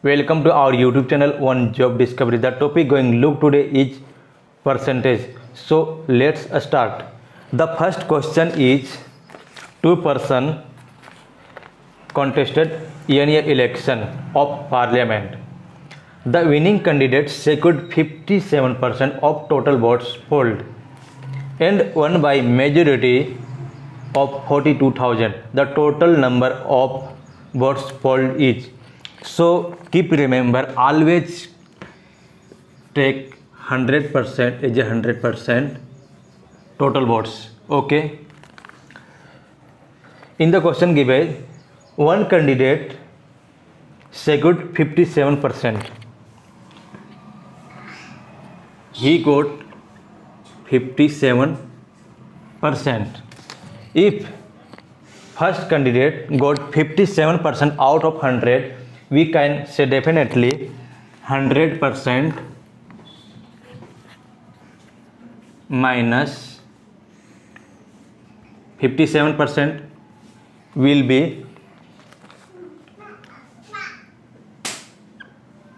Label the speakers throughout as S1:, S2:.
S1: Welcome to our YouTube channel One Job Discovery. The topic going look today is percentage. So let's start. The first question is two person contested in a election of parliament. The winning candidate secured 57% of total votes polled and won by majority of 42,000. The total number of votes polled is. So keep remember, always take 100% as a 100% total votes. Okay. In the question given, one candidate secured 57%. He got 57%. If first candidate got 57% out of 100, we can say definitely 100% minus 57% will be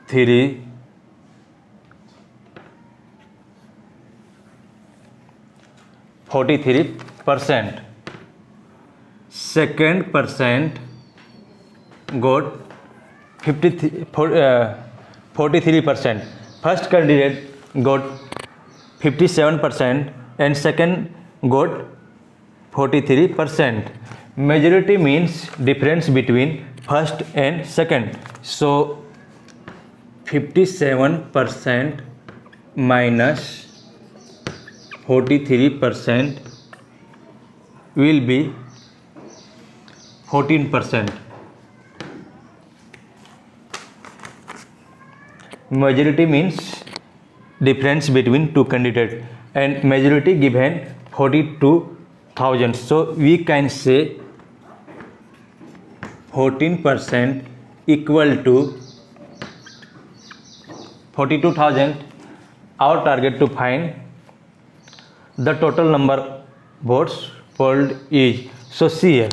S1: 43%. Second percent got 43%. First candidate got 57% and second got 43%. Majority means difference between first and second. So 57% minus 43% will be 14%. Majority means difference between two candidates and majority given 42,000. So we can say 14% equal to 42,000. Our target to find the total number votes polled is. So see here,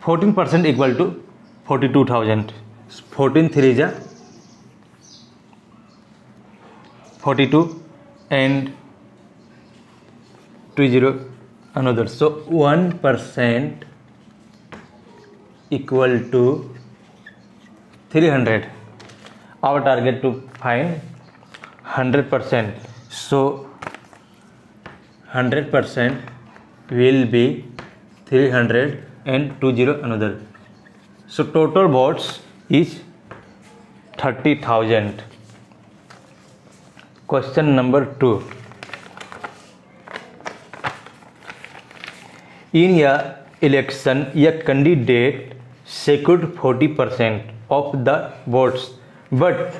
S1: 14% equal to 42,000. 14 3 is 42 and 20 another. So 1% equal to 300. Our target to find 100%. So 100% will be 300 and 20 another. So total votes is 30,000. Question number 2. In a election, a candidate secured 40% of the votes, but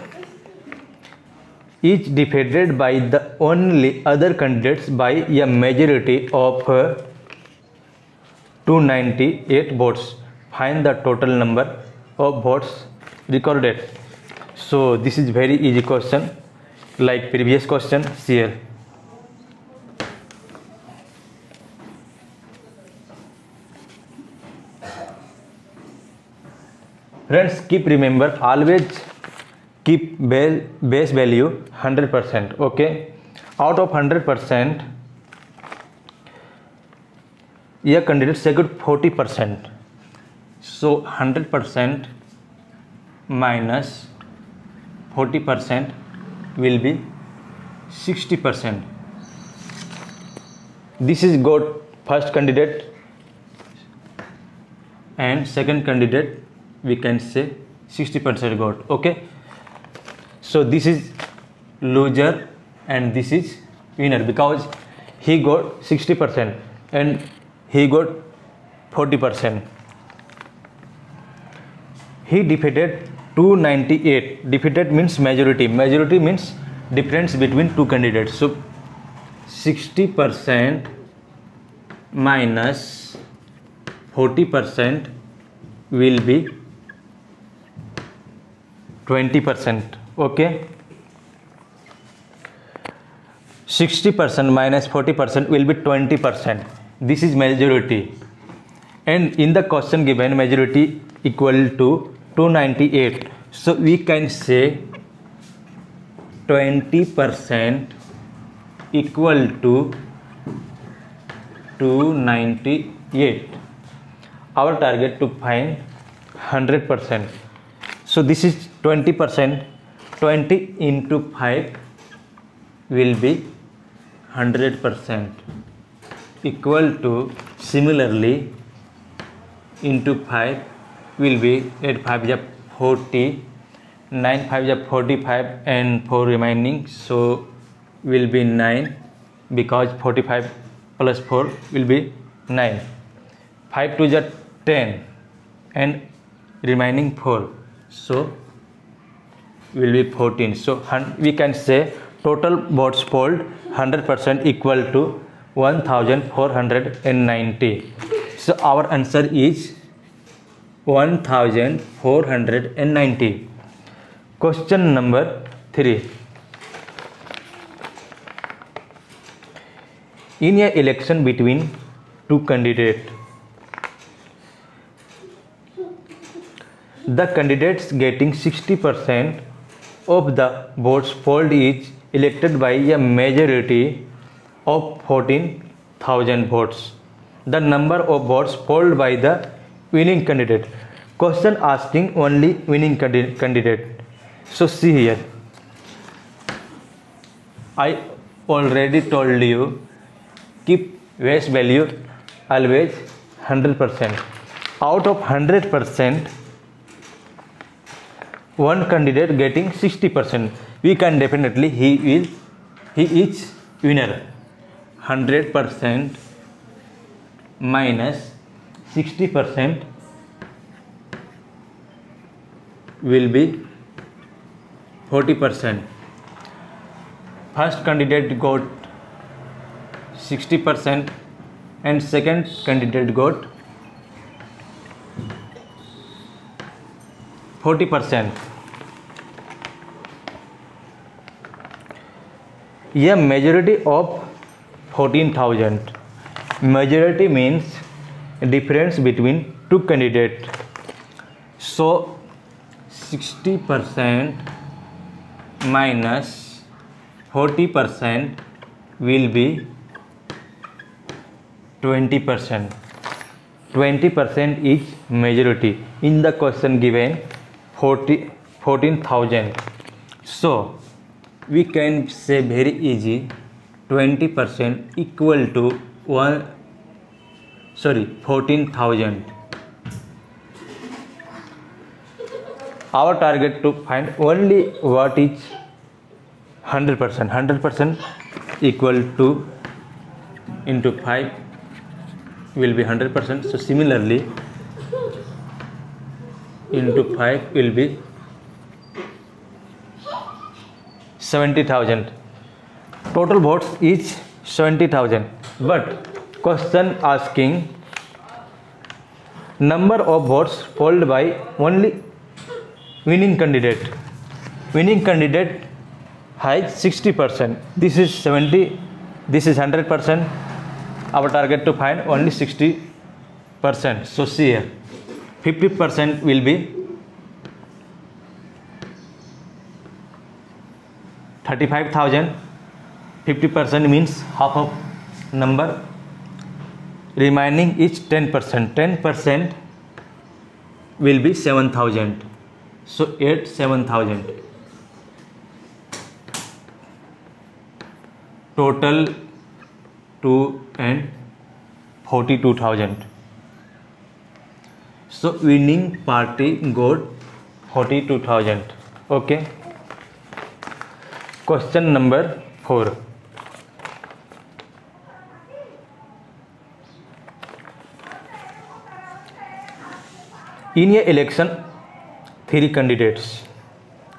S1: is defeated by the only other candidates by a majority of 298 votes. Find the total number of votes recorded. So this is very easy question, like previous question. Here friends, keep remember, always keep base value 100%. Okay, out of 100%, a candidate secured 40%. So 100% minus 40% will be 60%. This is got first candidate and second candidate, we can say 60% got. Okay, so this is loser and this is winner because he got 60% and he got 40%. He defeated 298. Defeated means majority. Majority means difference between two candidates. So 60% minus 40% will be 20%. Okay, 60% minus 40% will be 20%. This is majority, and in the question given majority equal to 298. So we can say 20% equal to 298. Our target to find 100%. So this is 20%. 20 into 5 will be 100%, equal to, similarly, into 5 will be 8 5 is 40, 9 5 is 45, and 4 remaining, so will be 9, because 45 plus 4 will be 9. 5 2 is 10 and remaining 4, so will be 14. So we can say total votes polled 100% equal to 1490. So our answer is 1490. Question number 3. In a election between two candidates, the candidates getting 60% of the votes polled is elected by a majority of 14,000 votes. The number of votes polled by the winning candidate. Question asking only winning candidate. So see here, I already told you, keep base value always 100%. Out of 100%, one candidate getting 60%. We can definitely he is winner. 100% minus 60% will be 40%. First candidate got 60% and second candidate got 40%. A majority of 14,000. Majority means difference between two candidates. So 60% minus 40% will be 20%. 20% is majority. In the question given 14,000. So we can say very easy, 20% equal to 14,000. Our target to find only what is 100%. 100% equal to into 5 will be 100%. So similarly, into 5 will be 70,000. Total votes is 70,000. But question asking number of votes polled by only winning candidate. Winning candidate has 60%. This is 70. This is 100%. Our target to find only 60%. So see here, 50% will be 35,000. 50% means half of number. Remaining is 10%. 10% will be 7,000. So 7,000. Total 2 and 42,000. So winning party got 42,000. Okay. Question number 4. In a election, 3 candidates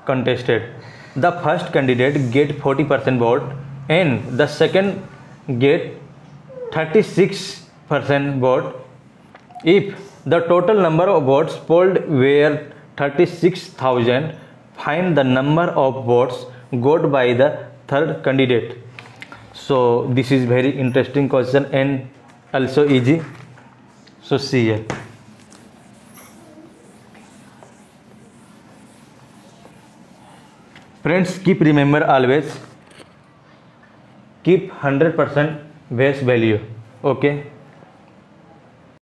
S1: contested. The first candidate get 40% vote and the second get 36% vote. If the total number of votes polled were 36,000, find the number of votes got by the third candidate. So this is very interesting question and also easy. So see here. Friends, keep remember always keep 100% base value. Okay.